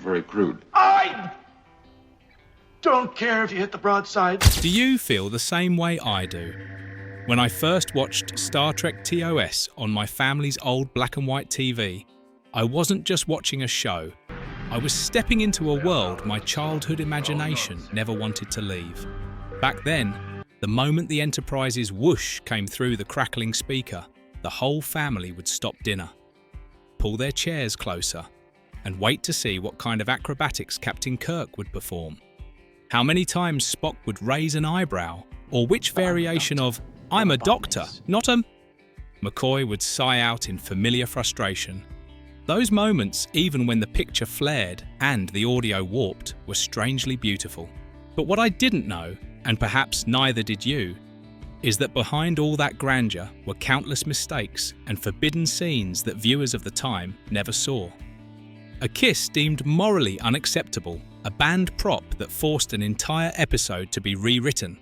very crude. I don't care if you hit the broadside. Do you feel the same way I do? When I first watched Star Trek TOS on my family's old black and white TV, I wasn't just watching a show. I was stepping into a world my childhood imagination never wanted to leave. Back then, the moment the Enterprise's whoosh came through the crackling speaker, the whole family would stop dinner, pull their chairs closer, and wait to see what kind of acrobatics Captain Kirk would perform. How many times Spock would raise an eyebrow, or which variation of "I'm a doctor, not a..." McCoy would sigh out in familiar frustration. Those moments, even when the picture flared and the audio warped, were strangely beautiful. But what I didn't know, and perhaps neither did you, is that behind all that grandeur were countless mistakes and forbidden scenes that viewers of the time never saw. A kiss deemed morally unacceptable, a banned prop that forced an entire episode to be rewritten.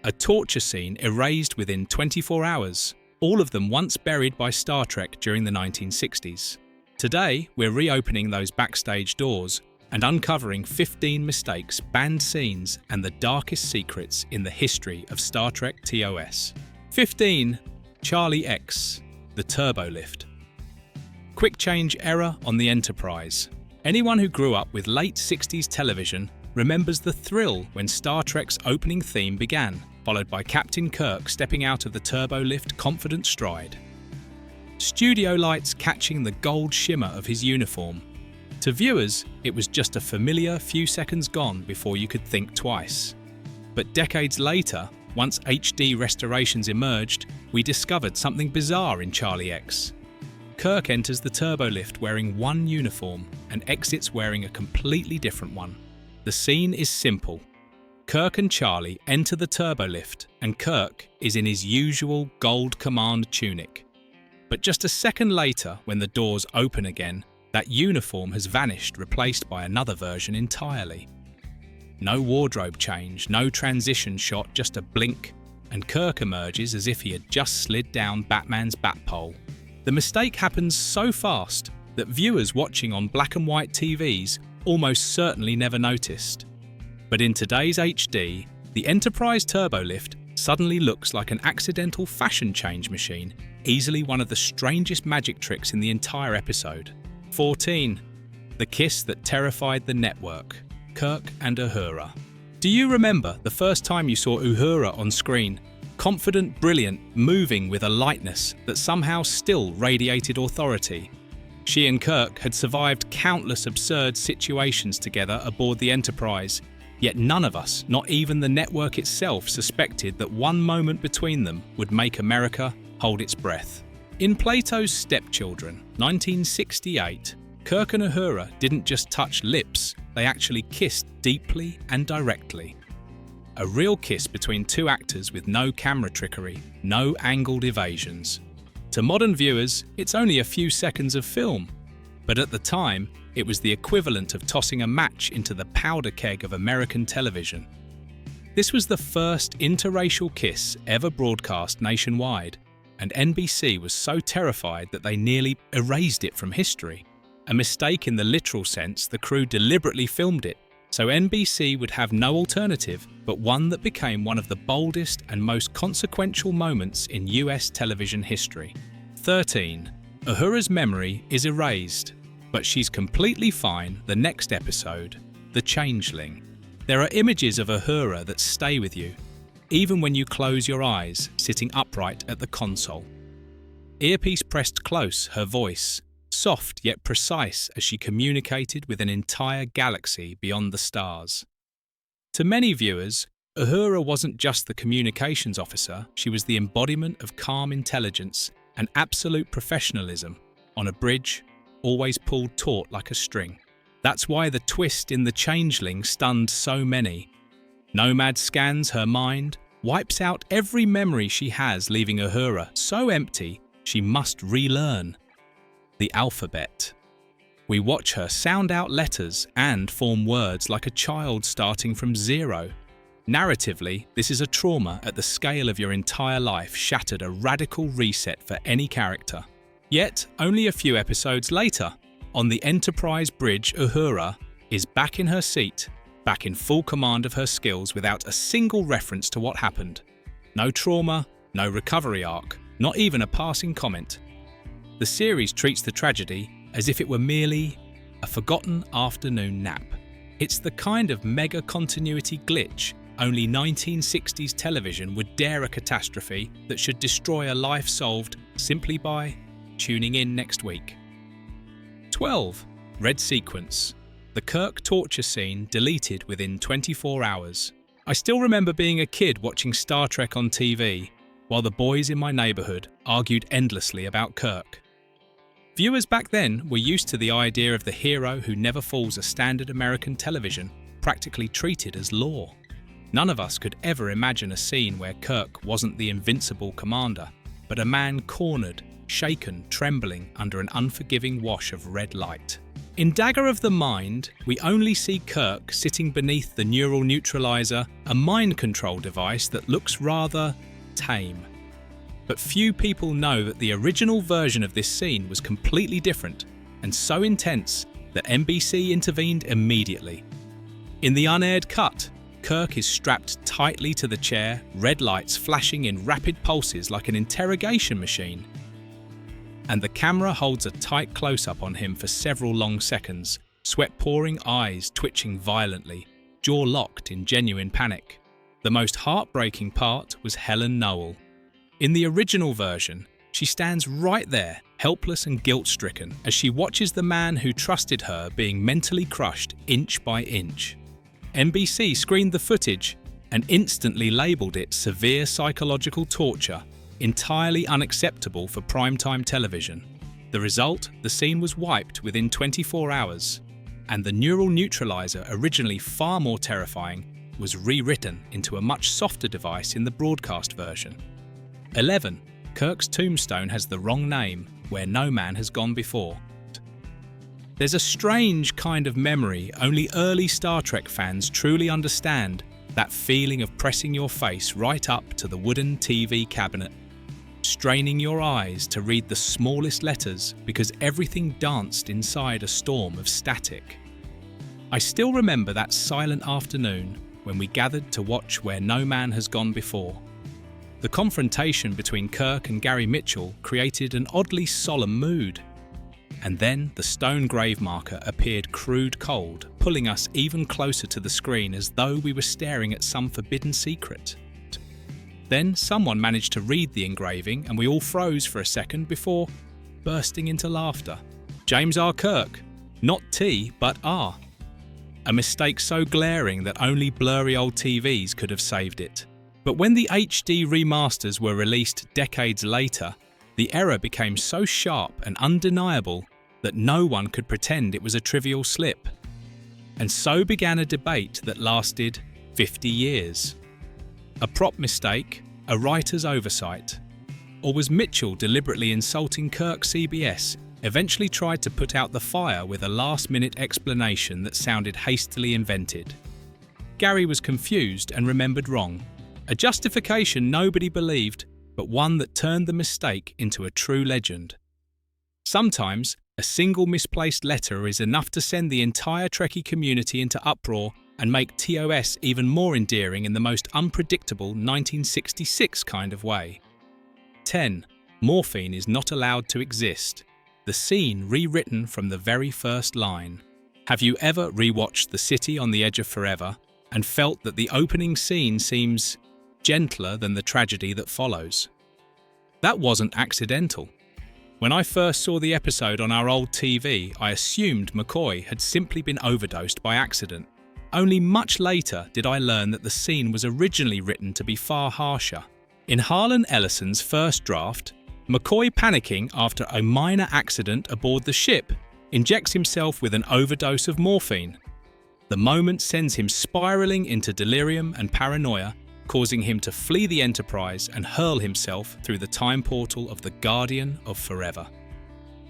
A torture scene erased within 24 hours, all of them once buried by Star Trek during the 1960s. Today, we're reopening those backstage doors and uncovering 15 mistakes, banned scenes, and the darkest secrets in the history of Star Trek TOS. 15. Charlie X, the turbolift. Quick change error on the Enterprise. Anyone who grew up with late 60s television remembers the thrill when Star Trek's opening theme began, followed by Captain Kirk stepping out of the turbolift confident stride. Studio lights catching the gold shimmer of his uniform. To viewers, it was just a familiar few seconds gone before you could think twice. But decades later, once HD restorations emerged, we discovered something bizarre in Charlie X. Kirk enters the turbolift wearing one uniform and exits wearing a completely different one. The scene is simple. Kirk and Charlie enter the turbolift and Kirk is in his usual gold command tunic. But just a second later, when the doors open again, that uniform has vanished, replaced by another version entirely. No wardrobe change, no transition shot, just a blink, and Kirk emerges as if he had just slid down Batman's bat pole. The mistake happens so fast that viewers watching on black and white TVs almost certainly never noticed. But in today's HD, the Enterprise turbolift suddenly looks like an accidental fashion change machine, easily one of the strangest magic tricks in the entire episode. 14. The kiss that terrified the network. Kirk and Uhura. Do you remember the first time you saw Uhura on screen? Confident, brilliant, moving with a lightness that somehow still radiated authority. She and Kirk had survived countless absurd situations together aboard the Enterprise, yet none of us, not even the network itself, suspected that one moment between them would make America hold its breath. In Plato's Stepchildren, 1968, Kirk and Uhura didn't just touch lips, they actually kissed deeply and directly. A real kiss between two actors with no camera trickery, no angled evasions. To modern viewers, it's only a few seconds of film, but at the time, it was the equivalent of tossing a match into the powder keg of American television. This was the first interracial kiss ever broadcast nationwide, and NBC was so terrified that they nearly erased it from history. A mistake in the literal sense, the crew deliberately filmed it, so NBC would have no alternative but one that became one of the boldest and most consequential moments in US television history. 13. Uhura's memory is erased, but she's completely fine the next episode, The Changeling. There are images of Uhura that stay with you, even when you close your eyes, sitting upright at the console. Earpiece pressed close, her voice, soft yet precise as she communicated with an entire galaxy beyond the stars. To many viewers, Uhura wasn't just the communications officer, she was the embodiment of calm intelligence and absolute professionalism, on a bridge, always pulled taut like a string. That's why the twist in The Changeling stunned so many. Nomad scans her mind, wipes out every memory she has, leaving Uhura so empty she must relearn the alphabet. We watch her sound out letters and form words like a child starting from zero. Narratively, this is a trauma at the scale of your entire life, shattered, a radical reset for any character. Yet, only a few episodes later, on the Enterprise bridge, Uhura is back in her seat, back in full command of her skills without a single reference to what happened. No trauma, no recovery arc, not even a passing comment. The series treats the tragedy as if it were merely a forgotten afternoon nap. It's the kind of mega continuity glitch only 1960s television would dare a catastrophe that should destroy a life solved simply by tuning in next week. 12. Red sequence. The Kirk torture scene deleted within 24 hours. I still remember being a kid watching Star Trek on TV while the boys in my neighbourhood argued endlessly about Kirk. Viewers back then were used to the idea of the hero who never falls a standard American television practically treated as law. None of us could ever imagine a scene where Kirk wasn't the invincible commander, but a man cornered, shaken, trembling under an unforgiving wash of red light. In Dagger of the Mind, we only see Kirk sitting beneath the neural neutralizer, a mind control device that looks rather tame. But few people know that the original version of this scene was completely different and so intense that NBC intervened immediately. In the unaired cut, Kirk is strapped tightly to the chair, red lights flashing in rapid pulses like an interrogation machine. And the camera holds a tight close-up on him for several long seconds, sweat-pouring eyes twitching violently, jaw locked in genuine panic. The most heartbreaking part was Helen Noel. In the original version, she stands right there, helpless and guilt-stricken, as she watches the man who trusted her being mentally crushed inch by inch. NBC screened the footage and instantly labelled it severe psychological torture, entirely unacceptable for primetime television. The result, the scene was wiped within 24 hours, and the neural neutralizer, originally far more terrifying, was rewritten into a much softer device in the broadcast version. 11. Kirk's tombstone has the wrong name, where no man has gone before. There's a strange kind of memory only early Star Trek fans truly understand, that feeling of pressing your face right up to the wooden TV cabinet, straining your eyes to read the smallest letters because everything danced inside a storm of static. I still remember that silent afternoon when we gathered to watch Where No Man Has Gone Before. The confrontation between Kirk and Gary Mitchell created an oddly solemn mood. And then the stone grave marker appeared crude cold, pulling us even closer to the screen as though we were staring at some forbidden secret. Then someone managed to read the engraving and we all froze for a second before bursting into laughter. James R. Kirk, not T but R. A mistake so glaring that only blurry old TVs could have saved it. But when the HD remasters were released decades later, the error became so sharp and undeniable that no one could pretend it was a trivial slip. And so began a debate that lasted 50 years. A prop mistake, a writer's oversight, or was Mitchell deliberately insulting Kirk? CBS eventually tried to put out the fire with a last-minute explanation that sounded hastily invented. Gary was confused and remembered wrong, a justification nobody believed, but one that turned the mistake into a true legend. Sometimes, a single misplaced letter is enough to send the entire Trekkie community into uproar and make TOS even more endearing in the most unpredictable 1966 kind of way. 10. Morphine is not allowed to exist. The scene rewritten from the very first line. Have you ever rewatched The City on the Edge of Forever and felt that the opening scene seems gentler than the tragedy that follows? That wasn't accidental. When I first saw the episode on our old TV, I assumed McCoy had simply been overdosed by accident. Only much later did I learn that the scene was originally written to be far harsher. In Harlan Ellison's first draft, McCoy, panicking after a minor accident aboard the ship, injects himself with an overdose of morphine. The moment sends him spiraling into delirium and paranoia, causing him to flee the Enterprise and hurl himself through the time portal of the Guardian of Forever.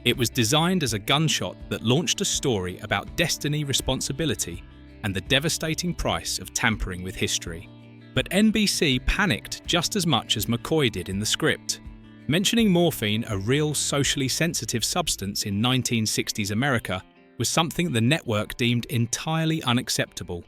It was designed as a gunshot that launched a story about destiny, responsibility, and the devastating price of tampering with history. But NBC panicked just as much as McCoy did in the script. Mentioning morphine, a real socially sensitive substance in 1960s America, was something the network deemed entirely unacceptable.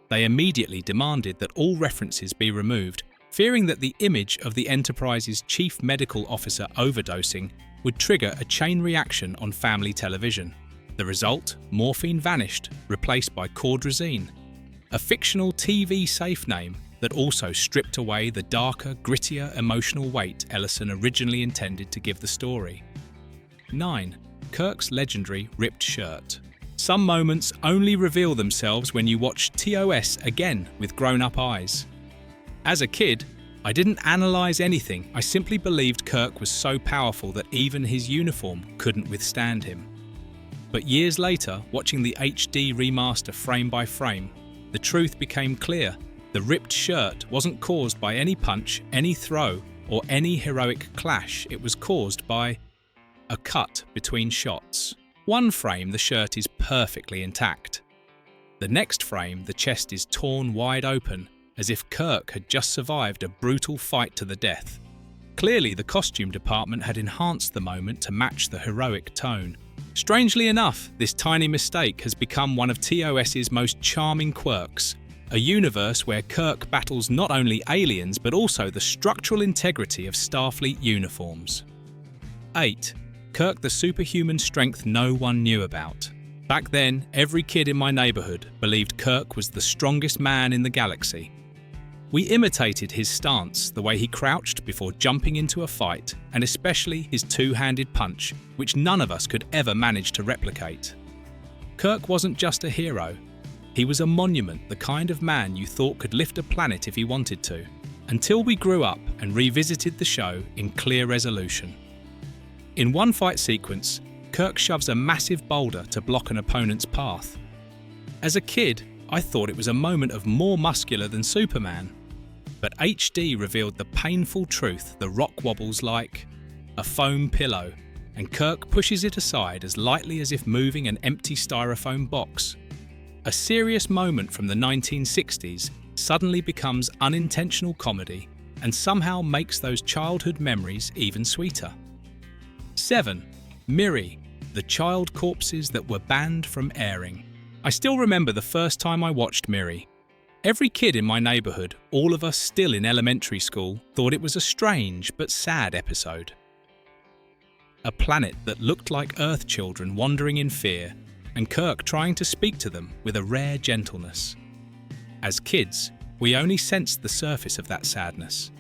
They immediately demanded that all references be removed, fearing that the image of the Enterprise's chief medical officer overdosing would trigger a chain reaction on family television. The result? Morphine vanished, replaced by cordrazine, a fictional TV-safe name that also stripped away the darker, grittier emotional weight Ellison originally intended to give the story. 9. Kirk's legendary ripped shirt. Some moments only reveal themselves when you watch TOS again with grown-up eyes. As a kid, I didn't analyse anything. I simply believed Kirk was so powerful that even his uniform couldn't withstand him. But years later, watching the HD remaster frame by frame, the truth became clear. The ripped shirt wasn't caused by any punch, any throw, or any heroic clash. It was caused by a cut between shots. One frame, the shirt is perfectly intact. The next frame, the chest is torn wide open, as if Kirk had just survived a brutal fight to the death. Clearly, the costume department had enhanced the moment to match the heroic tone. Strangely enough, this tiny mistake has become one of TOS's most charming quirks, a universe where Kirk battles not only aliens but also the structural integrity of Starfleet uniforms. 8. Kirk, the superhuman strength no one knew about. Back then, every kid in my neighborhood believed Kirk was the strongest man in the galaxy. We imitated his stance, the way he crouched before jumping into a fight, and especially his two-handed punch, which none of us could ever manage to replicate. Kirk wasn't just a hero. He was a monument, the kind of man you thought could lift a planet if he wanted to, until we grew up and revisited the show in clear resolution. In one fight sequence, Kirk shoves a massive boulder to block an opponent's path. As a kid, I thought it was a moment of more muscular than Superman. But HD revealed the painful truth: the rock wobbles like a foam pillow, and Kirk pushes it aside as lightly as if moving an empty styrofoam box. A serious moment from the 1960s suddenly becomes unintentional comedy and somehow makes those childhood memories even sweeter. 7. Miri, the child corpses that were banned from airing. I still remember the first time I watched Miri. Every kid in my neighborhood, all of us still in elementary school, thought it was a strange but sad episode. A planet that looked like Earth children wandering in fear, and Kirk trying to speak to them with a rare gentleness. As kids, we only sensed the surface of that sadness.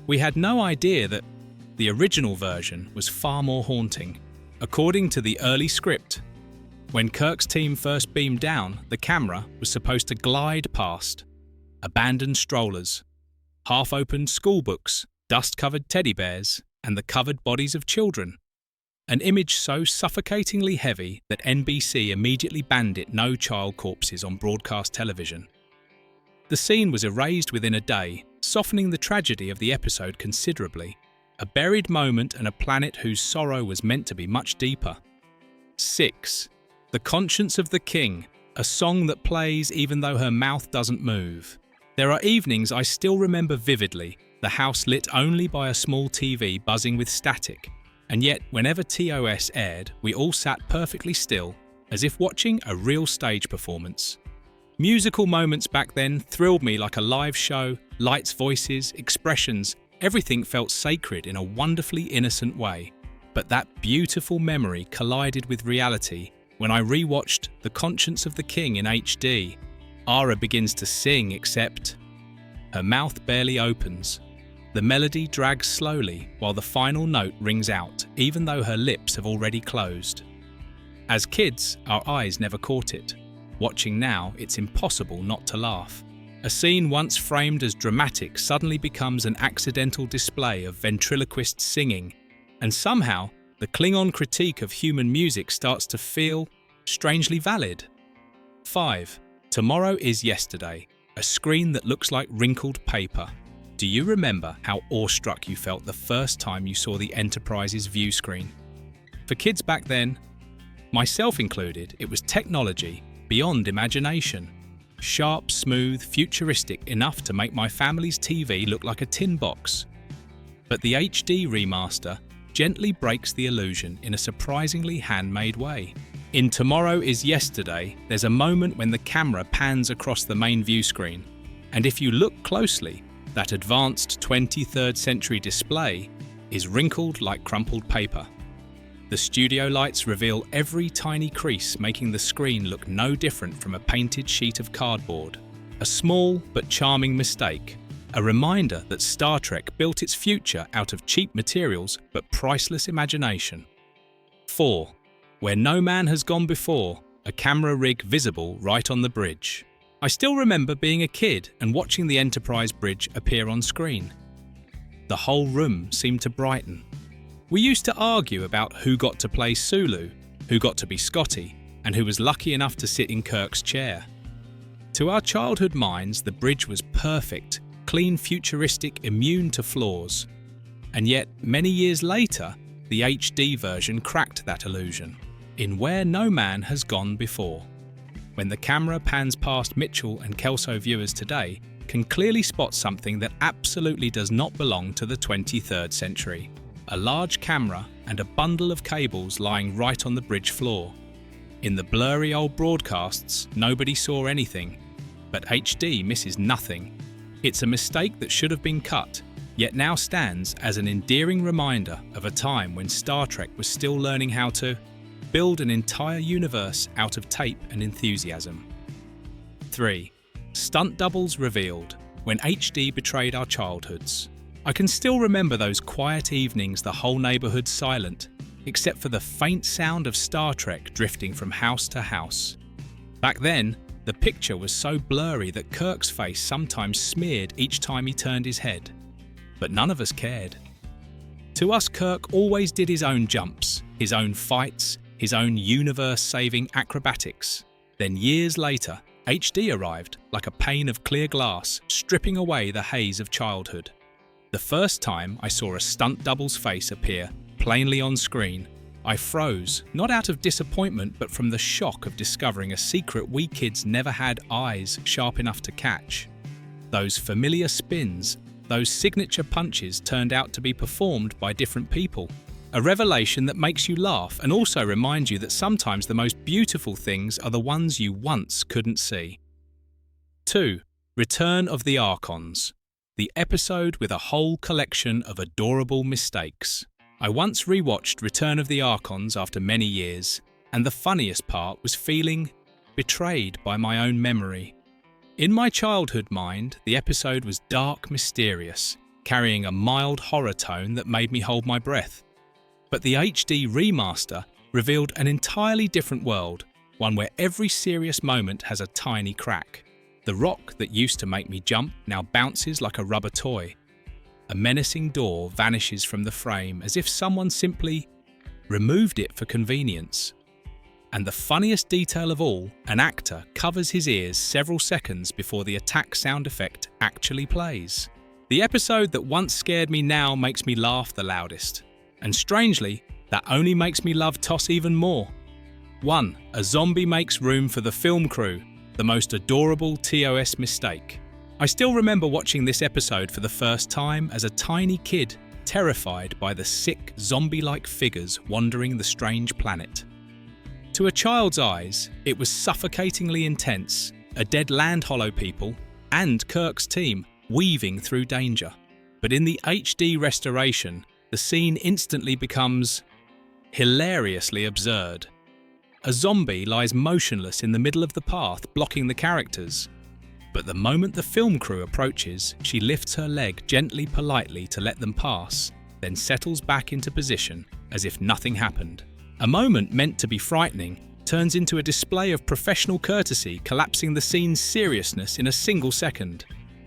We had no idea that the original version was far more haunting. According to the early script, when Kirk's team first beamed down, the camera was supposed to glide past abandoned strollers, half-opened schoolbooks, dust-covered teddy bears, and the covered bodies of children. An image so suffocatingly heavy that NBC immediately banned it. No child corpses on broadcast television. The scene was erased within a day, softening the tragedy of the episode considerably. A buried moment and a planet whose sorrow was meant to be much deeper. 6. The Conscience of the King, a song that plays even though her mouth doesn't move. There are evenings I still remember vividly, the house lit only by a small TV buzzing with static, and yet whenever TOS aired, we all sat perfectly still, as if watching a real stage performance. Musical moments back then thrilled me like a live show, lights, voices, expressions, everything felt sacred in a wonderfully innocent way. But that beautiful memory collided with reality when I rewatched The Conscience of the King in HD. Ara begins to sing, except her mouth barely opens. The melody drags slowly while the final note rings out, even though her lips have already closed. As kids, our eyes never caught it. Watching now, it's impossible not to laugh. A scene once framed as dramatic suddenly becomes an accidental display of ventriloquist singing, and somehow the Klingon critique of human music starts to feel strangely valid. 5. Tomorrow is Yesterday, a screen that looks like wrinkled paper. Do you remember how awestruck you felt the first time you saw the Enterprise's view screen? For kids back then, myself included, it was technology beyond imagination. Sharp, smooth, futuristic enough to make my family's TV look like a tin box. But the HD remaster gently breaks the illusion in a surprisingly handmade way. In Tomorrow is Yesterday, there's a moment when the camera pans across the main view screen, and if you look closely, that advanced 23rd century display is wrinkled like crumpled paper. The studio lights reveal every tiny crease, making the screen look no different from a painted sheet of cardboard. A small but charming mistake, a reminder that Star Trek built its future out of cheap materials but priceless imagination. 4. Where no man has gone before, a camera rig visible right on the bridge. I still remember being a kid and watching the Enterprise bridge appear on screen. The whole room seemed to brighten. We used to argue about who got to play Sulu, who got to be Scotty, and who was lucky enough to sit in Kirk's chair. To our childhood minds, the bridge was perfect, clean, futuristic, immune to flaws. And yet, many years later, the HD version cracked that illusion, in Where No Man Has Gone Before. When the camera pans past Mitchell and Kelso viewers today, can clearly spot something that absolutely does not belong to the 23rd century. A large camera and a bundle of cables lying right on the bridge floor. In the blurry old broadcasts, nobody saw anything, but HD misses nothing. It's a mistake that should have been cut, yet now stands as an endearing reminder of a time when Star Trek was still learning how to build an entire universe out of tape and enthusiasm. 3. Stunt doubles revealed, when HD betrayed our childhoods. I can still remember those quiet evenings, the whole neighbourhood silent, except for the faint sound of Star Trek drifting from house to house. Back then, the picture was so blurry that Kirk's face sometimes smeared each time he turned his head. But none of us cared. To us, Kirk always did his own jumps, his own fights, his own universe-saving acrobatics. Then years later, HD arrived like a pane of clear glass, stripping away the haze of childhood. The first time I saw a stunt double's face appear plainly on screen, I froze, not out of disappointment but from the shock of discovering a secret we kids never had eyes sharp enough to catch. Those familiar spins, those signature punches turned out to be performed by different people. A revelation that makes you laugh and also reminds you that sometimes the most beautiful things are the ones you once couldn't see. 2. Return of the Archons, the episode with a whole collection of adorable mistakes. I once rewatched Return of the Archons after many years, and the funniest part was feeling betrayed by my own memory. In my childhood mind, the episode was dark, mysterious, carrying a mild horror tone that made me hold my breath. But the HD remaster revealed an entirely different world, one where every serious moment has a tiny crack. The rock that used to make me jump now bounces like a rubber toy. A menacing door vanishes from the frame as if someone simply removed it for convenience. And the funniest detail of all, an actor covers his ears several seconds before the attack sound effect actually plays. The episode that once scared me now makes me laugh the loudest. And strangely, that only makes me love TOS even more. 1. A zombie makes room for the film crew, the most adorable TOS mistake. I still remember watching this episode for the first time as a tiny kid, terrified by the sick, zombie-like figures wandering the strange planet. To a child's eyes, it was suffocatingly intense, a dead land hollow people, and Kirk's team weaving through danger. But in the HD restoration, the scene instantly becomes hilariously absurd. A zombie lies motionless in the middle of the path, blocking the characters. But the moment the film crew approaches, she lifts her leg gently, politely to let them pass, then settles back into position as if nothing happened. A moment meant to be frightening turns into a display of professional courtesy, collapsing the scene's seriousness in a single second.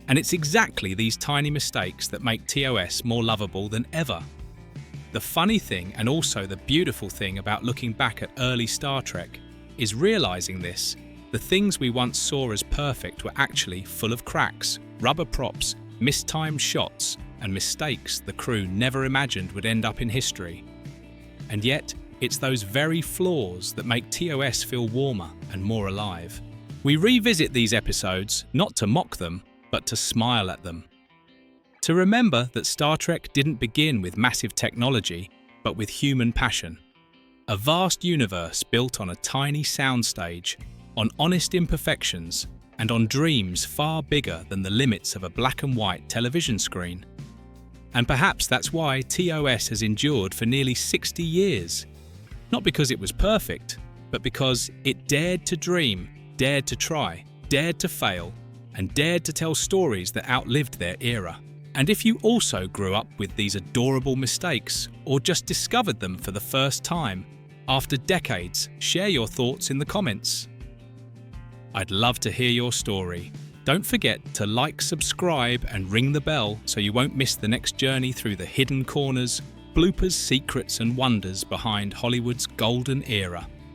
And it's exactly these tiny mistakes that make TOS more lovable than ever. The funny thing, and also the beautiful thing about looking back at early Star Trek, is realizing this. The things we once saw as perfect were actually full of cracks, rubber props, mistimed shots, and mistakes the crew never imagined would end up in history. And yet, it's those very flaws that make TOS feel warmer and more alive. We revisit these episodes not to mock them, but to smile at them. To remember that Star Trek didn't begin with massive technology, but with human passion. A vast universe built on a tiny soundstage, on honest imperfections, and on dreams far bigger than the limits of a black and white television screen. And perhaps that's why TOS has endured for nearly 60 years. Not because it was perfect, but because it dared to dream, dared to try, dared to fail, and dared to tell stories that outlived their era. And if you also grew up with these adorable mistakes, or just discovered them for the first time, after decades, share your thoughts in the comments. I'd love to hear your story. Don't forget to like, subscribe, and ring the bell so you won't miss the next journey through the hidden corners, bloopers, secrets, and wonders behind Hollywood's golden era.